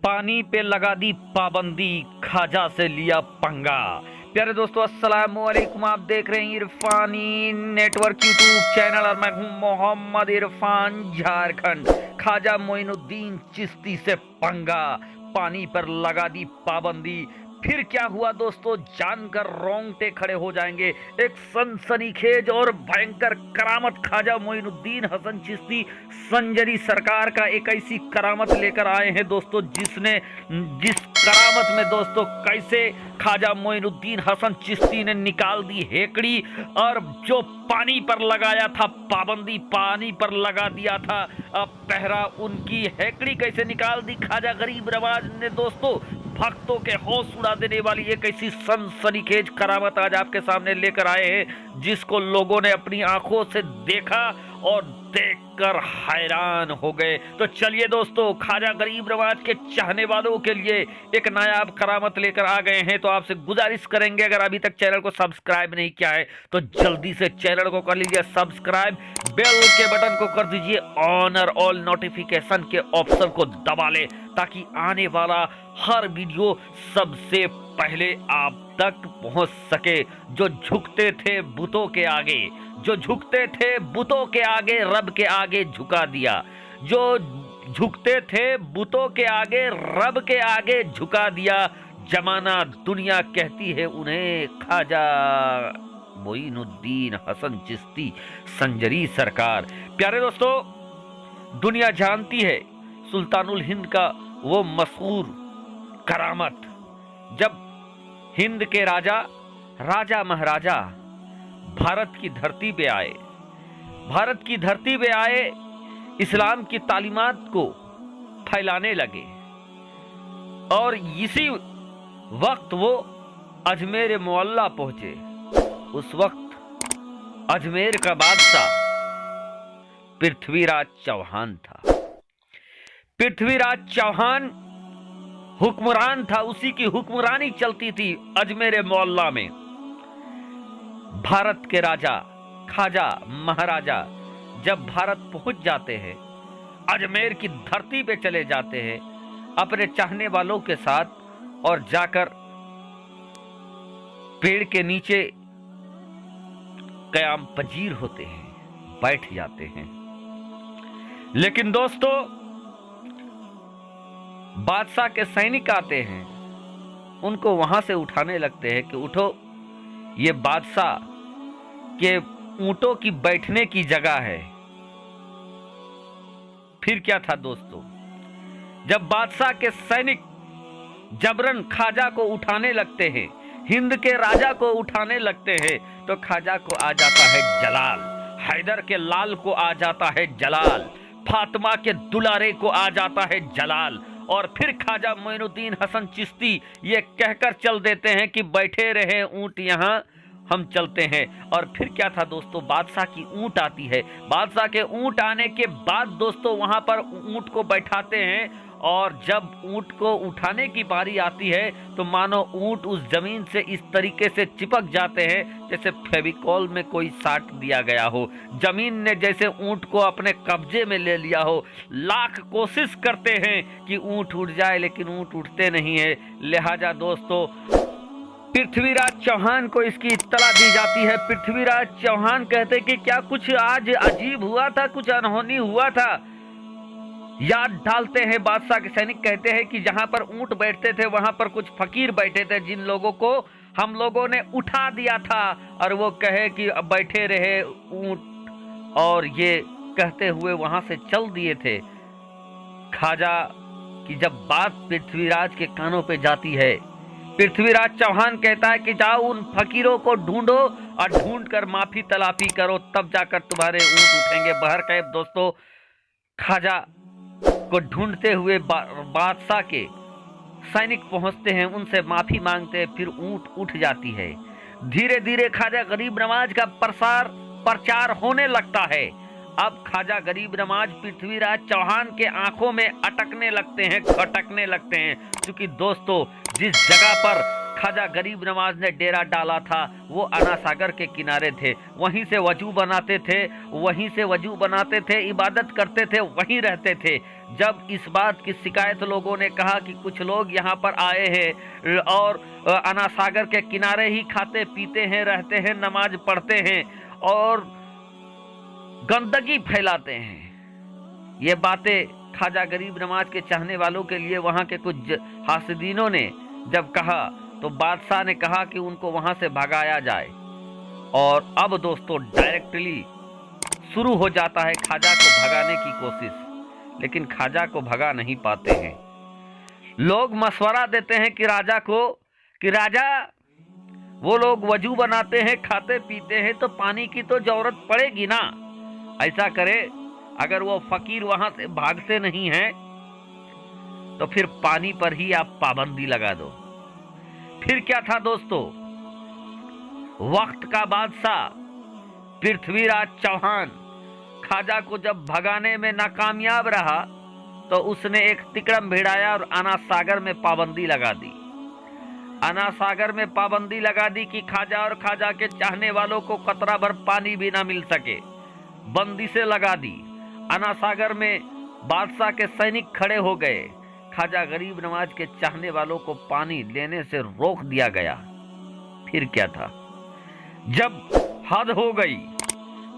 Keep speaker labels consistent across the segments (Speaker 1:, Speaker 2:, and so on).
Speaker 1: पानी पे लगा दी पाबंदी, खाजा से लिया पंगा। प्यारे दोस्तों, अस्सलाम वालेकुम। आप देख रहे हैं इरफानी नेटवर्क यूट्यूब चैनल और मैं हूं मोहम्मद इरफान। झारखंड खाजा मोइनुद्दीन चिश्ती से पंगा, पानी पर लगा दी पाबंदी। फिर क्या हुआ दोस्तों, जानकर रोंगटे खड़े हो जाएंगे। एक सनसनीखेज और भयंकर करामत खाजा मोइनुद्दीन हसन चिश्ती संजरी सरकार का एक ऐसी करामत लेकर आए हैं दोस्तों, जिस करामत में दोस्तों कैसे खाजा मोइनुद्दीन हसन चिश्ती ने निकाल दी हेकड़ी, और जो पानी पर लगाया था पाबंदी, पानी पर लगा दिया था पहरा, उनकी हेकड़ी कैसे निकाल दी खाजा गरीब नवाज ने दोस्तों। भक्तों के होश उड़ा देने वाली एक ऐसी सनसनीखेज करामत आज आपके सामने लेकर आए हैं, जिसको लोगों ने अपनी आंखों से देखा और देखकर हैरान हो गए। तो चलिए दोस्तों, खाजा गरीब नवाज के चाहने वालों के लिए एक नायाब करामत लेकर आ गए हैं। तो आपसे गुजारिश करेंगे, अगर अभी तक चैनल को सब्सक्राइब नहीं किया है तो जल्दी से चैनल को कर लीजिए सब्सक्राइब, बेल के बटन को कर दीजिए ऑन और ऑल नोटिफिकेशन के ऑप्शन को दबा ले, ताकि आने वाला हर वीडियो सबसे पहले आप तक पहुंच सके। जो झुकते थे बुतों के आगे, जो झुकते थे बुतों के आगे, रब के आगे झुका दिया। जो झुकते थे बुतों के आगे, रब के आगे झुका दिया। जमाना दुनिया कहती है उन्हें खाजा मोइनुद्दीन हसन चिश्ती संजरी सरकार। प्यारे दोस्तों, दुनिया जानती है सुल्तानुल हिंद का वो मशहूर करामत, जब हिंद के राजा महाराजा भारत की धरती पे आए, भारत की धरती पे आए, इस्लाम की तालीमात को फैलाने लगे। और इसी वक्त वो अजमेर मुअल्ला पहुंचे। उस वक्त अजमेर का बादशाह पृथ्वीराज चौहान था। पृथ्वीराज चौहान हुक्मरान था, उसी की हुक्मरानी चलती थी अजमेर मुअल्ला में। भारत के राजा खाजा महाराजा जब भारत पहुंच जाते हैं, अजमेर की धरती पे चले जाते हैं अपने चाहने वालों के साथ, और जाकर पेड़ के नीचे कयाम पजीर होते हैं, बैठ जाते हैं। लेकिन दोस्तों, बादशाह के सैनिक आते हैं, उनको वहां से उठाने लगते हैं कि उठो, ये बादशाह के ऊंटों की बैठने की जगह है। फिर क्या था दोस्तों, जब बादशाह के सैनिक जबरन खाजा को उठाने लगते हैं, हिंद के राजा को उठाने लगते हैं, तो खाजा को आ जाता है जलाल, हैदर के लाल को आ जाता है जलाल, फातिमा के दुलारे को आ जाता है जलाल। और फिर खाजा मोइनुद्दीन हसन चिश्ती ये कहकर चल देते हैं कि बैठे रहे ऊंट यहाँ, हम चलते हैं। और फिर क्या था दोस्तों, बादशाह की ऊंट आती है। बादशाह के ऊंट आने के बाद दोस्तों वहां पर ऊंट को बैठाते हैं, और जब ऊंट को उठाने की बारी आती है तो मानो ऊंट उस जमीन से इस तरीके से चिपक जाते हैं जैसे फेविकॉल में कोई साट दिया गया हो। जमीन ने जैसे ऊंट को अपने कब्जे में ले लिया हो। लाख कोशिश करते हैं कि ऊंट उठ जाए, लेकिन ऊंट उठते नहीं है। लिहाजा दोस्तों, पृथ्वीराज चौहान को इसकी इत्तला दी जाती है। पृथ्वीराज चौहान कहते कि क्या कुछ आज अजीब हुआ था, कुछ अनहोनी हुआ था। याद डालते हैं, बादशाह के सैनिक कहते हैं कि जहां पर ऊंट बैठते थे वहां पर कुछ फकीर बैठे थे, जिन लोगों को हम लोगों ने उठा दिया था, और वो कहे कि बैठे रहे ऊंट, और ये कहते हुए वहां से चल दिए थे। खाजा की जब बात पृथ्वीराज के कानों पे जाती है, पृथ्वीराज चौहान कहता है कि जाओ उन फकीरों को ढूंढो और ढूंढ कर माफी तलाफी करो, तब जाकर तुम्हारे ऊंट उठेंगे। बहरकैफ दोस्तों, खाजा को ढूंढते हुए बादशाह के सैनिक पहुंचते हैं, उनसे माफी मांगते हैं, फिर ऊंट उठ जाती है। धीरे धीरे खाजा गरीब नवाज का प्रचार होने लगता है। अब खाजा गरीब नवाज पृथ्वीराज चौहान के आंखों में अटकने लगते हैं, खटकने लगते हैं। क्योंकि दोस्तों, जिस जगह पर ख्वाजा गरीब नवाज ने डेरा डाला था वो अना सागर के किनारे थे। वहीं से वजू बनाते थे, इबादत करते थे, वहीं रहते थे। जब इस बात की शिकायत लोगों ने कहा कि कुछ लोग यहाँ पर आए हैं और अना सागर के किनारे ही खाते पीते हैं, रहते हैं, नमाज पढ़ते हैं और गंदगी फैलाते हैं, ये बातें ख्वाजा गरीब नवाज के चाहने वालों के लिए वहां के कुछ हासिदीनों ने जब कहा तो बादशाह ने कहा कि उनको वहां से भगाया जाए। और अब दोस्तों डायरेक्टली शुरू हो जाता है ख्वाजा को भगाने की कोशिश, लेकिन ख्वाजा को भगा नहीं पाते हैं। लोग मशवरा देते हैं कि राजा वो लोग वजू बनाते हैं, खाते पीते हैं, तो पानी की तो जरूरत पड़ेगी ना। ऐसा करे, अगर वो फकीर वहां से भागते नहीं हैं तो फिर पानी पर ही आप पाबंदी लगा दो। फिर क्या था दोस्तों, वक्त का बादशाह पृथ्वीराज चौहान ख्वाजा को जब भगाने में नाकामयाब रहा तो उसने एक तिकड़म भिड़ाया और अना सागर में पाबंदी लगा दी। अना सागर में पाबंदी लगा दी कि ख्वाजा और ख्वाजा के चाहने वालों को कतरा भर पानी भी ना मिल सके, बंदी से लगा दी। अना सागर में बादशाह के सैनिक खड़े हो गए। ख्वाजा गरीब नवाज के चाहने वालों को पानी लेने से रोक दिया गया। फिर क्या था, जब हद हो गई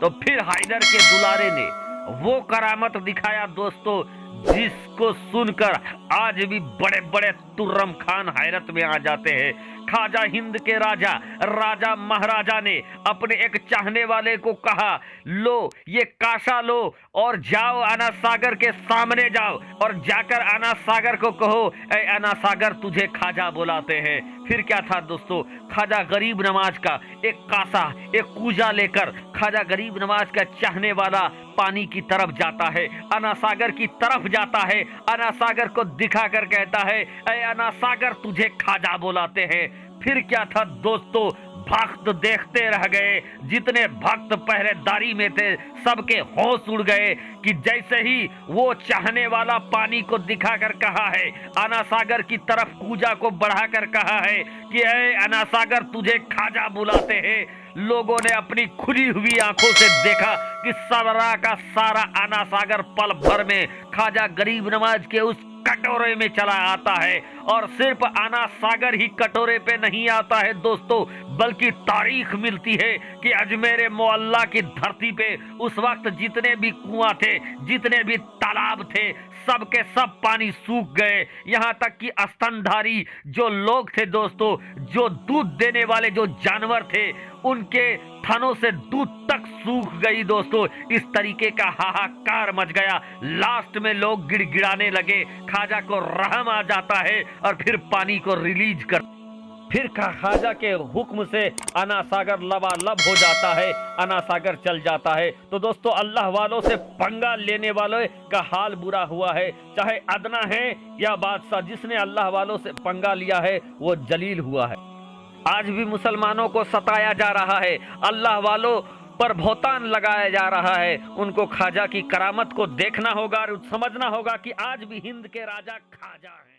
Speaker 1: तो फिर हैदर के दुलारे ने वो करामत दिखाया दोस्तों, जिसको सुनकर आज भी बड़े बड़े तुर्रम खान हैरत में आ जाते हैं। ख्वाजा हिंद के राजा महाराजा ने अपने एक चाहने वाले को कहा, लो ये कासा लो और जाओ अना सागर के सामने जाओ और जाकर अना सागर को कहो, ऐ अना सागर तुझे ख्वाजा बुलाते हैं। फिर क्या था दोस्तों, ख्वाजा गरीब नवाज का एक कासा, एक कूजा लेकर ख्वाजा गरीब नवाज का चाहने वाला पानी की तरफ जाता है, अना सागर की तरफ जाता है। अना सागर को दिखाकर कहता है, ऐ अना सागर तुझे ख्वाजा बुलाते हैं। फिर क्या था दोस्तों, भक्त देखते रह गए। जितने भक्त पहरेदारी में थे सबके होश उड़ गए कि जैसे ही वो चाहने वाला पानी को दिखाकर कहा है, अना सागर की तरफ कूजा को बढ़ाकर कहा है कि ऐ अना सागर तुझे ख्वाजा बुलाते हैं, लोगों ने अपनी खुली हुई आंखों से देखा कि सारा का सारा अना सागर पल भर में ख्वाजा गरीब नवाज के उस कटोरे में चला आता है। और सिर्फ अना सागर ही कटोरे पे नहीं आता है दोस्तों, बल्कि तारीख मिलती है कि अजमेर मोहल्ला की धरती पे उस वक्त जितने भी कुआं थे, जितने भी तालाब थे, सब के सब पानी सूख गए। यहाँ तक कि स्तनधारी जो लोग थे दोस्तों, जो दूध देने वाले जो जानवर थे, उनके थनों से दूध तक सूख गई दोस्तों। इस तरीके का हाहाकार मच गया। लास्ट में लोग गिड़गिड़ाने लगे, ख्वाजा को रहम आ जाता है और फिर पानी को रिलीज कर, फिर ख्वाजा के हुक्म से अना सागर लबालब हो जाता है, अना सागर चल जाता है। तो दोस्तों, अल्लाह वालों से पंगा लेने वालों का हाल बुरा हुआ है, चाहे अदना है या बादशाह। जिसने अल्लाह वालों से पंगा लिया है वो जलील हुआ है। आज भी मुसलमानों को सताया जा रहा है, अल्लाह वालों पर भौतान लगाया जा रहा है। उनको ख्वाजा की करामत को देखना होगा और समझना होगा कि आज भी हिंद के राजा ख्वाजा है।